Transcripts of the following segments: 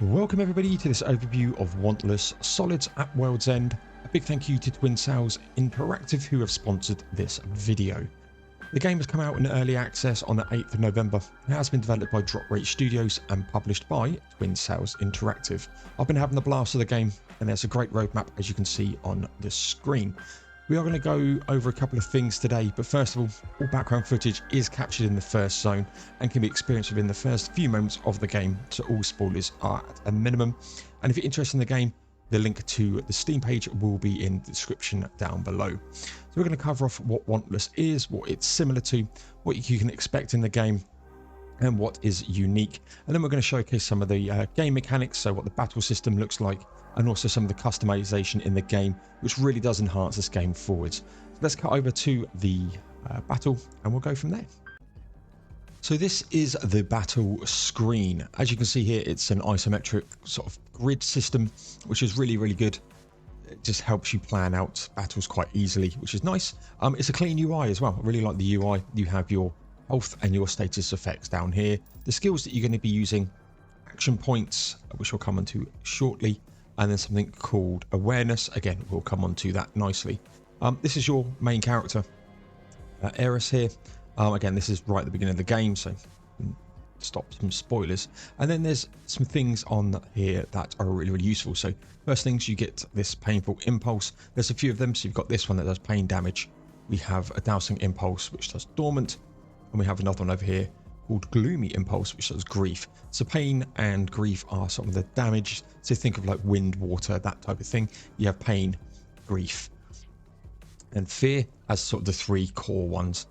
Welcome everybody to this overview of Wantless Solids at World's End. A big thank you to Twin Sails Interactive who have sponsored this video. The game has come out in early access on the 8th of November. It has been developed by Drop Rate Studios and published by Twin Sails Interactive. I've been having the blast of the game and there's a great roadmap as you can see on the screen. We are going to go over a couple of things today, but first of all background footage is captured in the first zone and can be experienced within the first few moments of the game, so all spoilers are at a minimum. And if you're interested in the game, the link to the Steam page will be in the description down below. So we're going to cover off what Wantless is, what it's similar to, what you can expect in the game, and what is unique. And then we're going to showcase some of the game mechanics, so what the battle system looks like, and also some of the customization in the game, which really does enhance this game forwards. So let's cut over to the battle and we'll go from there. So this is the battle screen. As you can see here, it's an isometric sort of grid system, which is really good. It just helps you plan out battles quite easily, which is nice. It's a clean UI as well. I really like the UI. You have your health and your status effects down here. The skills that you're going to be using, action points, which we'll come onto shortly, and then something called awareness. Again, we'll come on to that nicely. This is your main character, Eiris here. Again, this is right at the beginning of the game, so stop some spoilers. And then there's some things on here that are really useful. So first things, you get this painful impulse. There's a few of them. So you've got this one that does pain damage. We have a dousing impulse, which does dormant. And we have another one over here called gloomy impulse, which does grief. So pain and grief are some of the damage. So think of like wind, water, that type of thing. You have pain, grief, and fear as sort of the three core ones.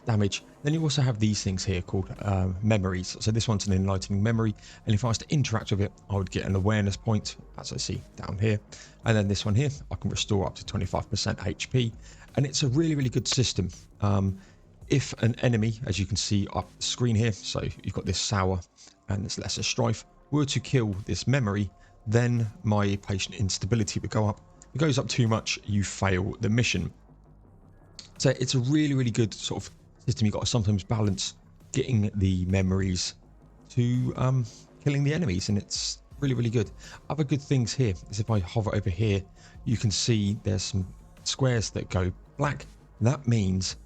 Damage. Then you also have these things here called memories. So this one's an enlightening memory, and if I was to interact with it, I would get an awareness point, as I see down here. And then this one here, I can restore up to 25% HP, and it's a really good system. If an enemy, as you can see up the screen here, so you've got this sour and this lesser strife, were to kill this memory, then my patient instability would go up. If it goes up too much, you fail the mission. So it's a really good sort of system. You've got to sometimes balance getting the memories to killing the enemies, and it's really good. Other good things here is if I hover over here, you can see there's some squares that go black. That means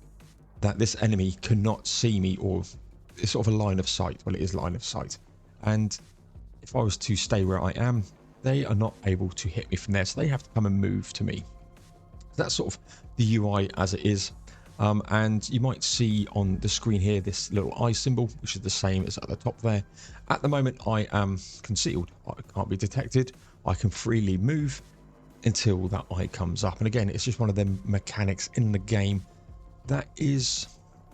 that this enemy cannot see me, or it's sort of a line of sight. Well, it is line of sight, and if I was to stay where I am, they are not able to hit me from there, so they have to come and move to me. That's sort of the UI as it is. And you might see on the screen here this little eye symbol, which is the same as at the top there. At the moment I am concealed, I can't be detected, I can freely move until that eye comes up. And again, it's just one of them mechanics in the game that is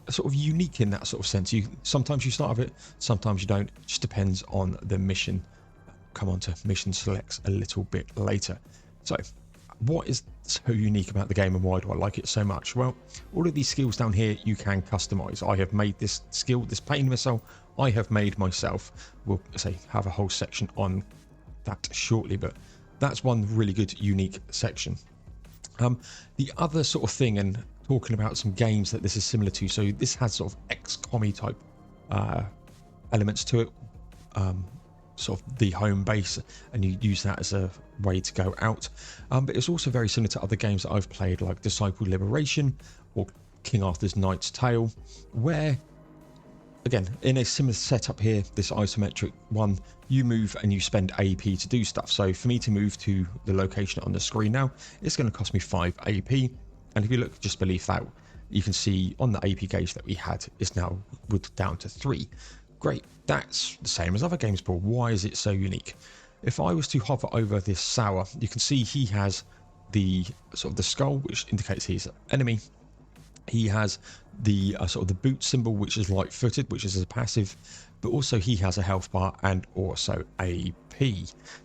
sort of unique in that sort of sense. Sometimes you start with it, sometimes you don't. It just depends on the mission. Come on to mission selects a little bit later. So what is so unique about the game and why do I like it so much? Well, all of these skills down here you can customize. I have made this skill, this pain missile, I have made myself. We'll say have a whole section on that shortly, but that's one really good unique section. The other sort of thing, and talking about some games that this is similar to, so this has sort of XCOM type elements to it, sort of the home base, and you use that as a way to go out, but it's also very similar to other games that I've played, like Disciple Liberation or King Arthur's Knight's Tale, where again in a similar setup here, this isometric one, you move and you spend AP to do stuff. So for me to move to the location on the screen now, it's going to cost me 5 AP, and if you look just beneath that, you can see on the AP gauge that we had is now down to 3. Great, that's the same as other games, but why is it so unique? If I was to hover over this sour, you can see he has the sort of the skull, which indicates he's an enemy. He has the sort of the boot symbol, which is light-footed, which is a passive, but also he has a health bar and also AP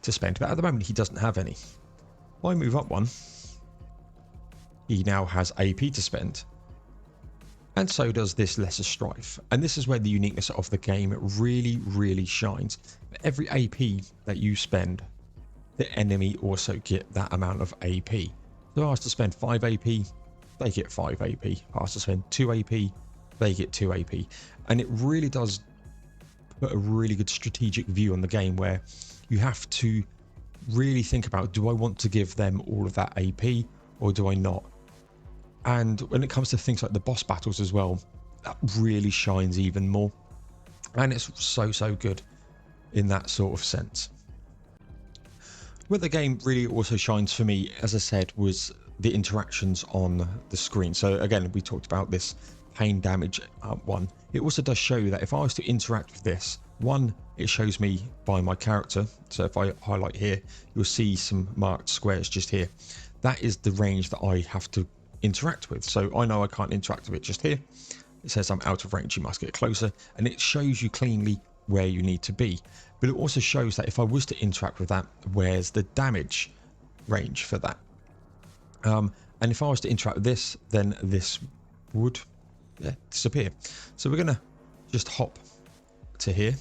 to spend. But at the moment, he doesn't have any. If I move up one, he now has AP to spend. And so does this lesser strife. And this is where the uniqueness of the game really shines. For every AP that you spend, the enemy also get that amount of AP. So if I was to spend 5 AP, they get 5 AP. If I was to spend 2 AP, they get 2 AP. And it really does put a really good strategic view on the game where you have to really think about, do I want to give them all of that AP or do I not? And when it comes to things like the boss battles as well, that really shines even more. And it's so good in that sort of sense. Where the game really also shines for me, as I said, was the interactions on the screen. So again, we talked about this pain damage one. It also does show you that if I was to interact with this, one, it shows me by my character. So if I highlight here, you'll see some marked squares just here. That is the range that I have to interact with. So I know I can't interact with it just here. It says I'm out of range, you must get closer, and it shows you cleanly where you need to be. But it also shows that if I was to interact with that, where's the damage range for that? And if I was to interact with this, then this would disappear. So we're gonna just hop to here,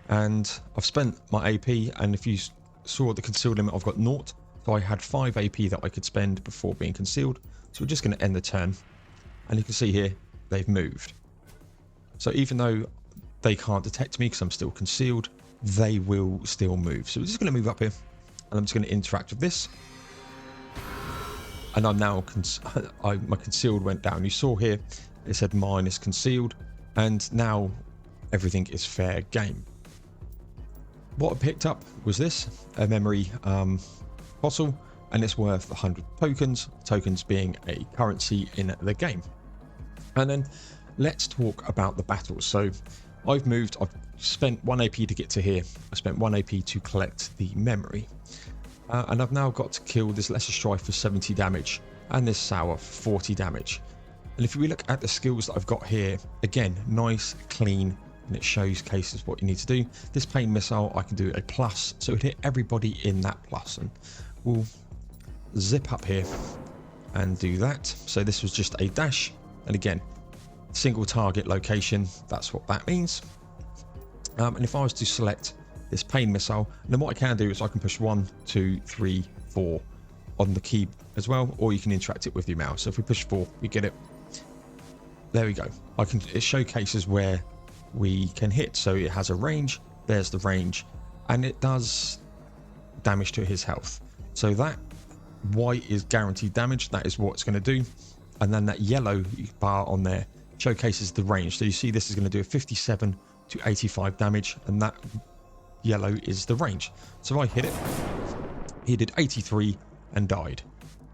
and I've spent my AP, and if you saw the concealed limit, I've got 0, so I had 5 AP that I could spend before being concealed. So we're just going to end the turn, and you can see here they've moved. So even though they can't detect me because I'm still concealed, they will still move. So we're just going to move up here, and I'm just going to interact with this, and I'm now my concealed went down. You saw here it said minus concealed, and now everything is fair game. What I picked up was this, a memory fossil, and it's worth 100 tokens being a currency in the game. And then let's talk about the battles. So I've spent 1 AP to get to here. I spent 1 AP to collect the memory. And I've now got to kill this Lesser Strife for 70 damage and this Sour for 40 damage. And if we look at the skills that I've got here, again, nice, clean, and it shows cases what you need to do. This Pain Missile, I can do a plus, so it hit everybody in that plus. And we'll zip up here and do that. So this was just a dash, and again, single target location, that's what that means. And if I was to select this Pain Missile, then what I can do is I can push 1, 2, 3, 4 on the key as well, or you can interact it with your mouse. So if we push 4, we get it. There we go. It showcases where we can hit. So it has a range, there's the range, and it does damage to his health. So that white is guaranteed damage, that is what it's going to do. And then that yellow bar on there showcases the range. So you see this is going to do a 57 to 85 damage, and that yellow is the range. So I hit it, he did 83 and died.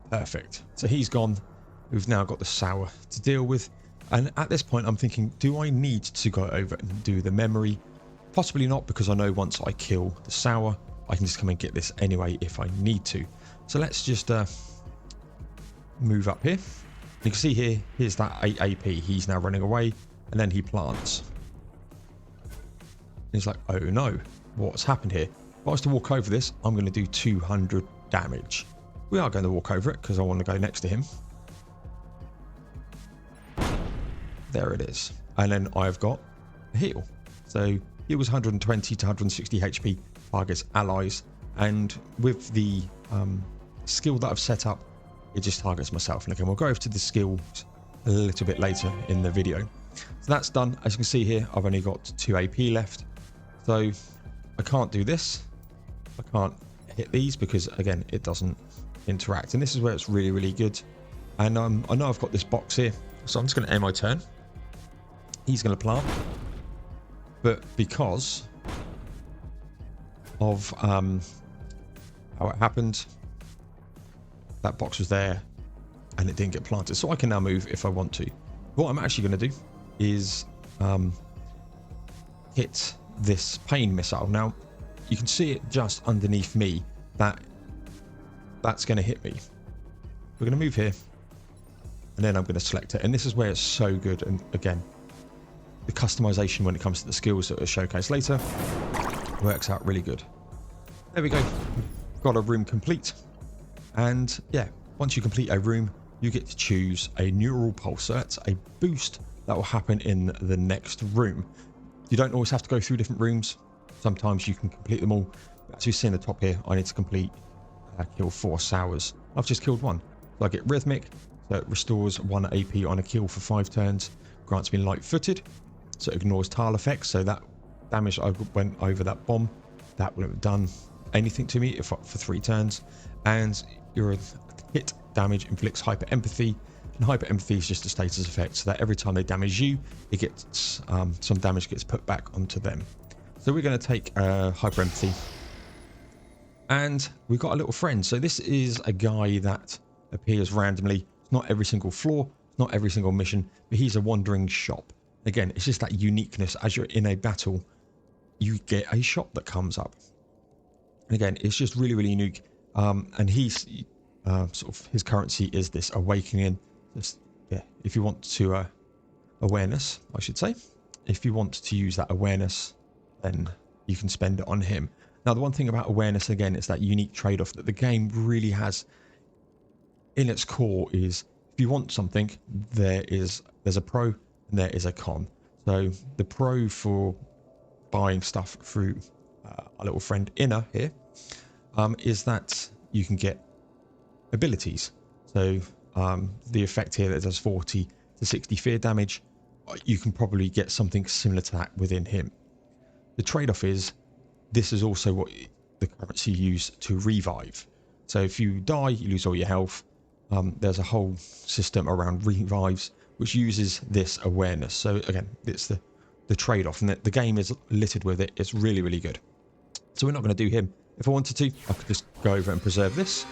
Perfect. So he's gone. We've now got the Sour to deal with. And at this point I'm thinking, do I need to go over and do the memory? Possibly not, because I know once I kill the Sour, I can just come and get this anyway if I need to. So let's just move up here. You can see here, here's that 8 AP. He's now running away, and then he plants. And he's like, oh no, what's happened here? If I was to walk over this, I'm going to do 200 damage. We are going to walk over it because I want to go next to him. There it is. And then I've got a heal. So it was 120 to 160 HP, targets allies. And with the skill that I've set up, it just targets myself. And again, we'll go over to the skills a little bit later in the video. So that's done. As you can see here, I've only got 2 AP left. So I can't do this. I can't hit these because, again, it doesn't interact. And this is where it's really, really good. And I know I've got this box here. So I'm just going to end my turn. He's going to plant. But because of how it happened, that box was there and it didn't get planted. So I can now move if I want to. What I'm actually going to do is hit this Pain Missile. Now, you can see it just underneath me. That's going to hit me. We're going to move here. And then I'm going to select it. And this is where it's so good. And again, the customization when it comes to the skills that are showcased later works out really good. There we go. Got a room complete. And yeah, once you complete a room, you get to choose a neural pulse. So that's a boost that will happen in the next room. You don't always have to go through different rooms. Sometimes you can complete them all. As you see in the top here, I need to kill 4 Sours. I've just killed 1. So I get Rhythmic. So it restores 1 AP on a kill for 5 turns. Grants me Light-Footed. So it ignores tile effects. So that damage I went over that bomb, that wouldn't have done anything to me for 3 turns. And your hit damage inflicts hyper empathy, and hyper empathy is just a status effect, so that every time they damage you, it gets some damage gets put back onto them. So we're going to take hyper empathy, and we've got a little friend. So this is a guy that appears randomly. It's not every single floor, not every single mission, but he's a wandering shop. Again, it's just that uniqueness. As you're in a battle, you get a shop that comes up. And again, it's just really, really unique. And he's sort of, his currency is this awakening. Just, yeah, if you want to awareness, I should say. If you want to use that awareness, then you can spend it on him. Now, the one thing about awareness, again, is that unique trade-off that the game really has in its core is, if you want something, there's a pro and there is a con. So the pro for buying stuff through our little friend Innar here is that you can get abilities. So the effect here that does 40 to 60 fear damage, you can probably get something similar to that within him. The trade-off is, this is also what the currency used to revive. So if you die, you lose all your health. There's a whole system around revives which uses this awareness. So again, it's the trade-off, and the game is littered with it. It's really, really good. So we're not going to do him. If I wanted to, I could just go over and preserve this.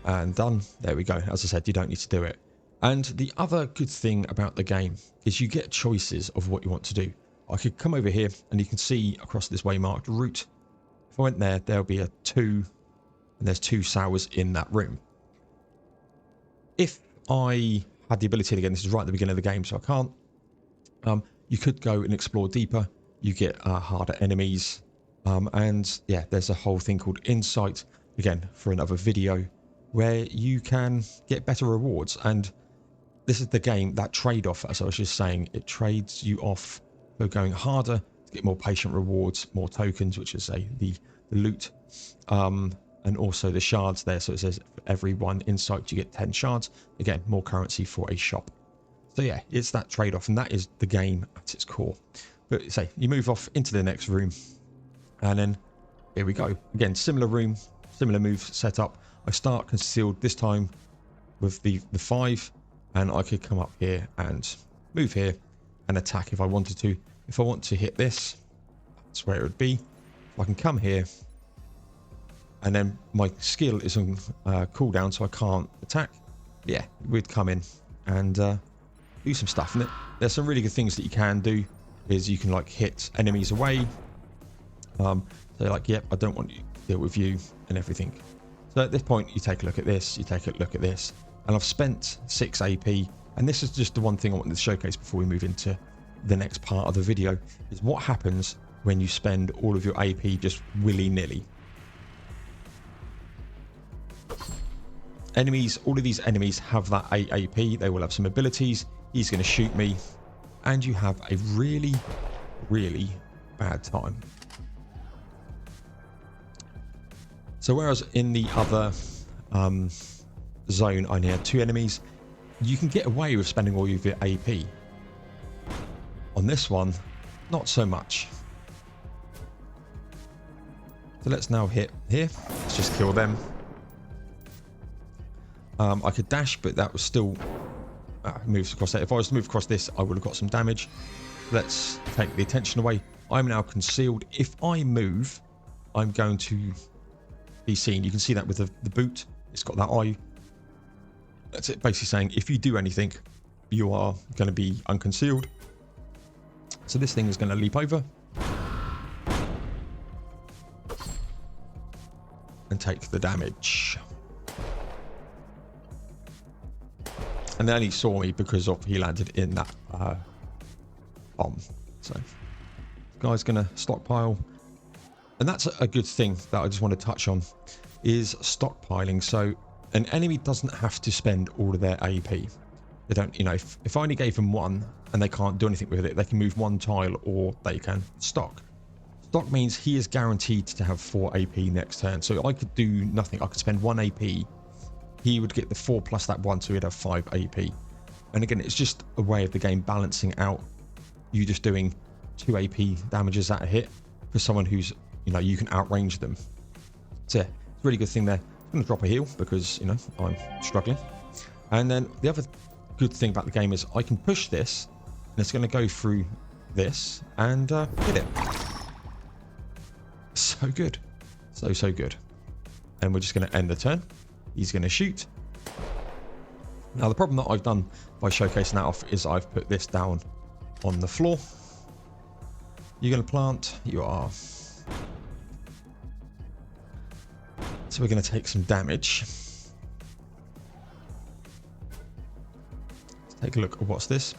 And done. There we go. As I said, you don't need to do it. And the other good thing about the game is you get choices of what you want to do. I could come over here and you can see across this way marked route. If I went there, there'll be a 2, and there's 2 sours in that room. If I had the ability, again, this is right at the beginning of the game, so I can't. You could go and explore deeper. You get harder enemies. And yeah, there's a whole thing called insight, again, for another video, where you can get better rewards. And this is the game, that trade-off, as I was just saying, it trades you off for going harder to get more patient rewards, more tokens, which is the loot, and also the shards there. So it says for every 1 insight you get 10 shards. Again, more currency for a shop. So yeah, it's that trade-off, and that is the game at its core. But say you move off into the next room, and then here we go. Again, similar room, similar move setup. I start concealed this time with the 5, and I could come up here and move here and attack if I wanted to. If I want to hit this, that's where it would be. I can come here, and then my skill is on cooldown, so I can't attack. Yeah, we'd come in and do some stuff. And there's some really good things that you can do. Is you can like hit enemies away. So like, yep, I don't want to deal with you and everything. So at this point, you take a look at this, you take a look at this, and I've spent 6 AP. And this is just the one thing I wanted to showcase before we move into the next part of the video, is what happens when you spend all of your AP just willy-nilly. Enemies, all of these enemies have that 8 AP. They will have some abilities. He's going to shoot me, and you have a really, really bad time. So whereas in the other zone I only had 2 enemies, you can get away with spending all of your AP. On this one, not so much. So let's now hit here. Let's just kill them. I could dash, but that was still moves across there. If I was to move across this, I would have got some damage. Let's take the attention away. I'm now concealed. If I move, I'm going to be seen. You can see that with the boot. It's got that eye. That's it, basically saying if you do anything, you are going to be unconcealed. So this thing is going to leap over and take the damage. And then he saw me because of he landed in that bomb. So this guy's going to stockpile. And that's a good thing that I just want to touch on, is stockpiling. So an enemy doesn't have to spend all of their AP. They don't, you know, if I only gave them 1 and they can't do anything with it, they can move 1 tile or they can stock. Stock means he is guaranteed to have 4 AP next turn. So I could do nothing. I could spend 1 AP. He would get the 4 plus that 1, so he'd have 5 AP. And again, it's just a way of the game balancing out you just doing 2 AP damages at a hit for someone who's, you know, you can outrange them. So yeah, it's a really good thing there. I'm going to drop a heal because, you know, I'm struggling. And then the other good thing about the game is I can push this and it's going to go through this and hit it. So good. So good. And we're just going to end the turn. He's going to shoot. Now the problem that I've done by showcasing that off is I've put this down on the floor. You're going to plant. You are. So we're going to take some damage. Let's take a look at what's this.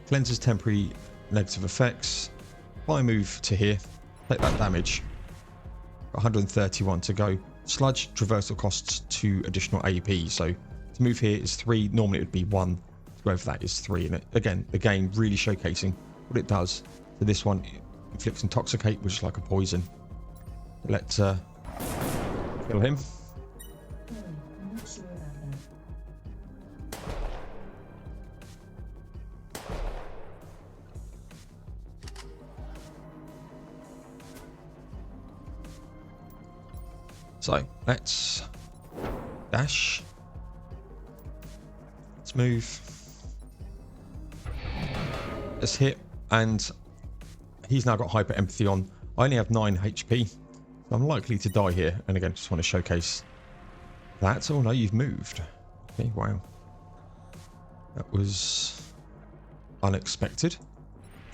Cleanses temporary negative effects. If I move to here, take that damage. 131 to go. Sludge traversal costs 2 additional AP. So to move here is 3. Normally it would be 1. To go over that is 3. And again, the game really showcasing what it does. So this one inflicts intoxicate, which is like a poison. Let's kill him. I'm not sure about that. So let's dash. Let's move. Let's hit, and he's now got hyper empathy on. I only have 9 HP, so I'm likely to die here. And again, just want to showcase that. Oh no, you've moved. Okay, wow. That was unexpected.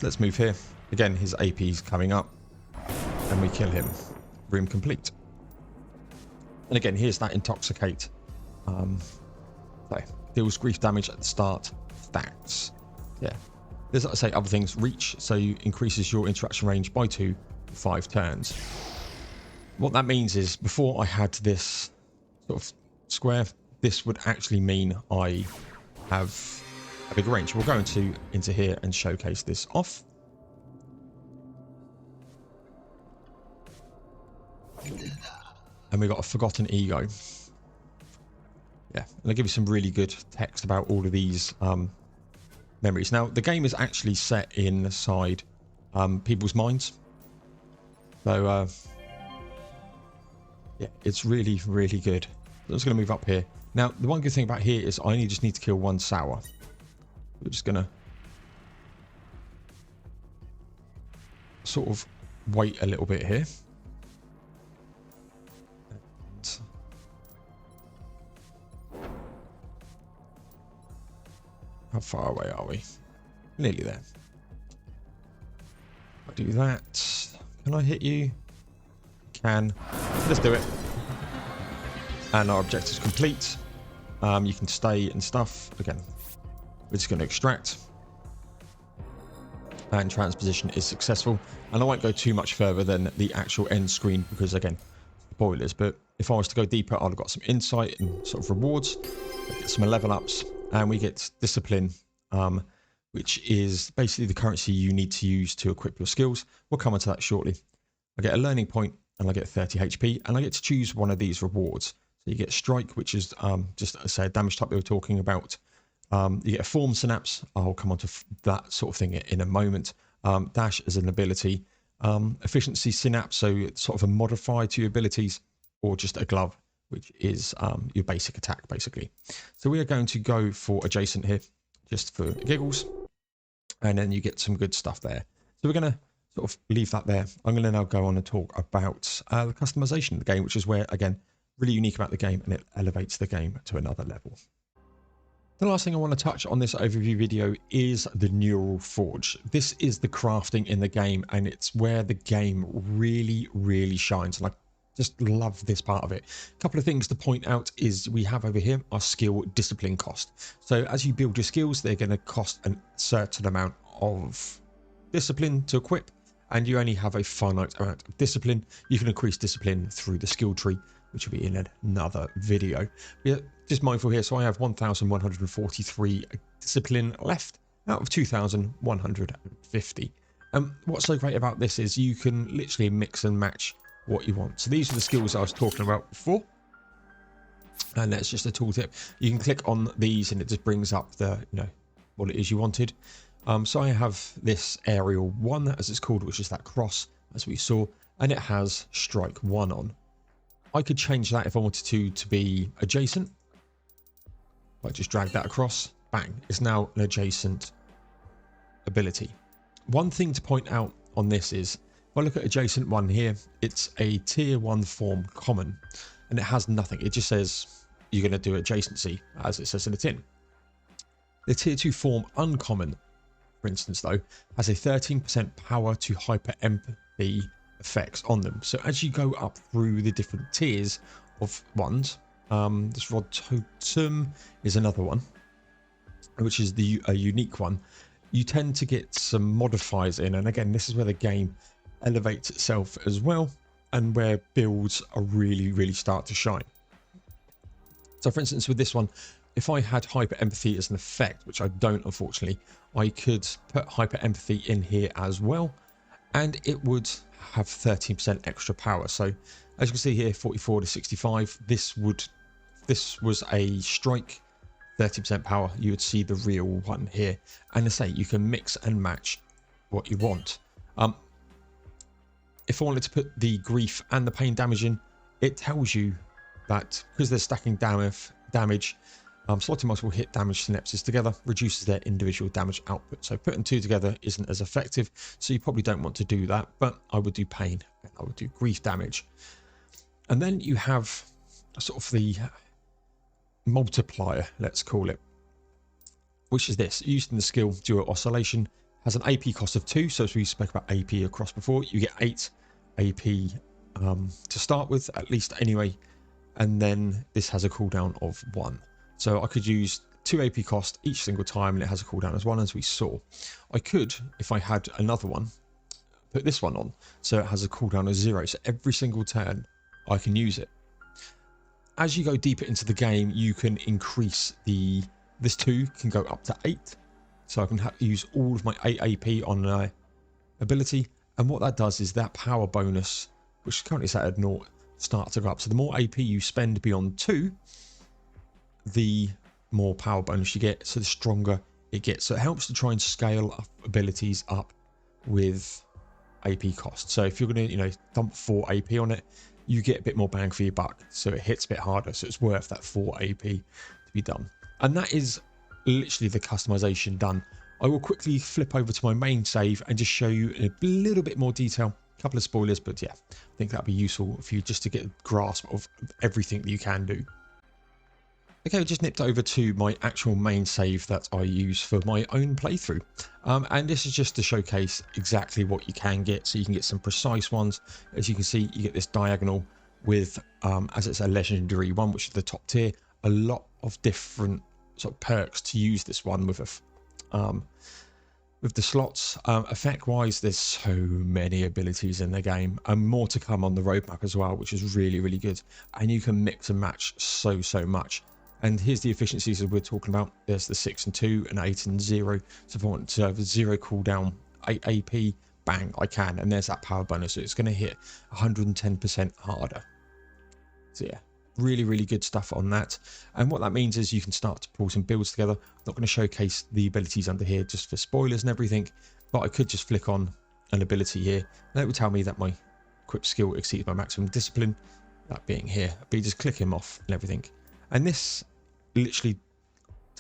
Let's move here. Again, his AP is coming up, and we kill him. Room complete. And again, here's that intoxicate. So deals grief damage at the start. Stats. Yeah. There's, like I say, other things. Reach, so you increases your interaction range by 2 for 5 turns. What that means is, before I had this sort of square, this would actually mean I have a bigger range. We'll go into here and showcase this off. And we got a forgotten ego. Yeah, and I'll give you some really good text about all of these memories. Now, the game is actually set inside people's minds. So, yeah, it's really, really good. I'm just going to move up here. Now, the one good thing about here is I only just need to kill 1 sour. We're just going to sort of wait a little bit here. How far away are we? Nearly there. I'll do that. Can I hit you? Can. Let's do it. And our objective's complete. You can stay and stuff. Again, we're just going to extract. And transposition is successful. And I won't go too much further than the actual end screen because, again, spoilers. But if I was to go deeper, I'd have got some insight and sort of rewards. Get some level ups. And we get discipline, which is basically the currency you need to use to equip your skills. We'll come onto that shortly. I get a learning point and I get 30 HP and I get to choose one of these rewards. So you get strike, which is just, say, a damage type we were talking about. You get a form synapse. I'll come onto that sort of thing in a moment. Dash as an ability. Efficiency synapse, so it's sort of a modifier to your abilities, or just a glove, which is your basic attack, basically. So we are going to go for adjacent here, just for giggles. And then you get some good stuff there. So we're going to sort of leave that there. I'm going to now go on and talk about the customization of the game, which is where, again, really unique about the game, and it elevates the game to another level. The last thing I want to touch on this overview video is the Neural Forge. This is the crafting in the game, and it's where the game really, really shines. And I just love this part of it. A couple of things to point out is we have over here our skill discipline cost. So as you build your skills, they're going to cost a certain amount of discipline to equip, and you only have a finite amount of discipline. You can increase discipline through the skill tree, which will be in another video. Yeah, just mindful here. So I have 1,143 discipline left out of 2,150. What's so great about this is you can literally mix and match what you want. So these are the skills I was talking about before, and that's just a tooltip. You can click on these and it just brings up the, you know, what it is you wanted. So I have this aerial 1, as it's called, which is that cross, as we saw, and it has strike 1 on. I could change that if I wanted to be adjacent. If I just drag that across, bang, it's now an adjacent ability. One thing to point out on this is, if I look at adjacent 1 here, it's a tier 1 form common, and it has nothing. It just says you're going to do adjacency, as it says in the tin. The tier 2 form uncommon, for instance, though, has a 13% power to hyper empathy effects on them. So as you go up through the different tiers of ones, this rod totem is another one, which is a unique one. You tend to get some modifiers in, and again, this is where the game elevates itself as well, and where builds are really start to shine. So for instance, with this one, if I had hyper empathy as an effect, which I don't unfortunately, I could put hyper empathy in here as well, and it would have 13% extra power. So as you can see here, 44 to 65, this was a strike, 30% power. You would see the real one here, and I say you can mix and match what you want. If I wanted to put the grief and the pain damage in, it tells you that because they're stacking damage, slotting multiple hit damage synapses together reduces their individual damage output. So putting 2 together isn't as effective, so you probably don't want to do that, but I would do pain and I would do grief damage. And then you have sort of the multiplier, let's call it, which is this. Used in the skill duo oscillation, has an AP cost of 2, so as we spoke about AP across before, you get 8 AP to start with, at least anyway, and then this has a cooldown of 1. So I could use 2 AP cost each single time, and it has a cooldown as 1, as we saw. I could, if I had another one, put this one on, so it has a cooldown of 0, so every single turn I can use it. As you go deeper into the game, you can increase this 2 can go up to 8, so I can use all of my 8 AP on an ability, and what that does is that power bonus, which is currently set at 0, starts to go up. So the more AP you spend beyond 2, the more power bonus you get, so the stronger it gets. So it helps to try and scale up abilities up with AP cost. So if you're going to, dump 4 AP on it, you get a bit more bang for your buck, so it hits a bit harder, so it's worth that 4 AP to be done. And that is literally the customization done. I will quickly flip over to my main save and just show you in a little bit more detail. A couple of spoilers, but yeah, I think that'd be useful for you just to get a grasp of everything that you can do. Okay, I just nipped over to my actual main save that I use for my own playthrough. And this is just to showcase exactly what you can get. So you can get some precise ones. As you can see, you get this diagonal with, as it's a legendary one, which is the top tier, a lot of different sort of perks to use this one with the slots. Effect wise, there's so many abilities in the game, and more to come on the roadmap as well, which is really good, and you can mix and match so much. And here's the efficiencies that we're talking about. There's the 6 and 2 and 8 and 0. So if I want to have a 0 cooldown 8 AP, bang, I can, and there's that power bonus, so it's going to hit 110% harder. So yeah, really good stuff on that. And what that means is you can start to pull some builds together. I'm not going to showcase the abilities under here just for spoilers and everything, but I could just flick on an ability here, and it would tell me that my equip skill exceeds my maximum discipline, that being here. I'd be just clicking off and everything. And this literally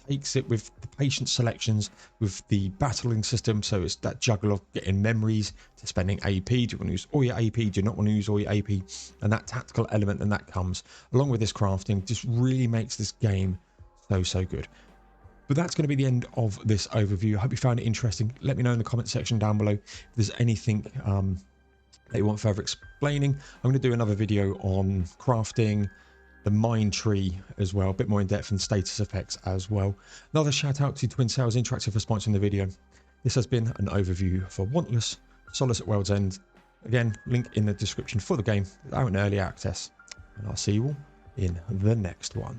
takes it with the patient selections, with the battling system. So it's that juggle of getting memories to spending AP. Do you want to use all your AP? Do you not want to use all your AP? And that tactical element, and that comes along with this crafting, just really makes this game so good. But that's going to be the end of this overview. I hope you found it interesting. Let me know in the comment section down below if there's anything that you want further explaining. I'm going to do another video on crafting, the mine tree as well, a bit more in depth, and status effects as well. Another shout out to Twin Sails Interactive for sponsoring the video. This has been an overview for Wantless, Solace at World's End. Again, link in the description for the game, out in early access, and I'll see you all in the next one.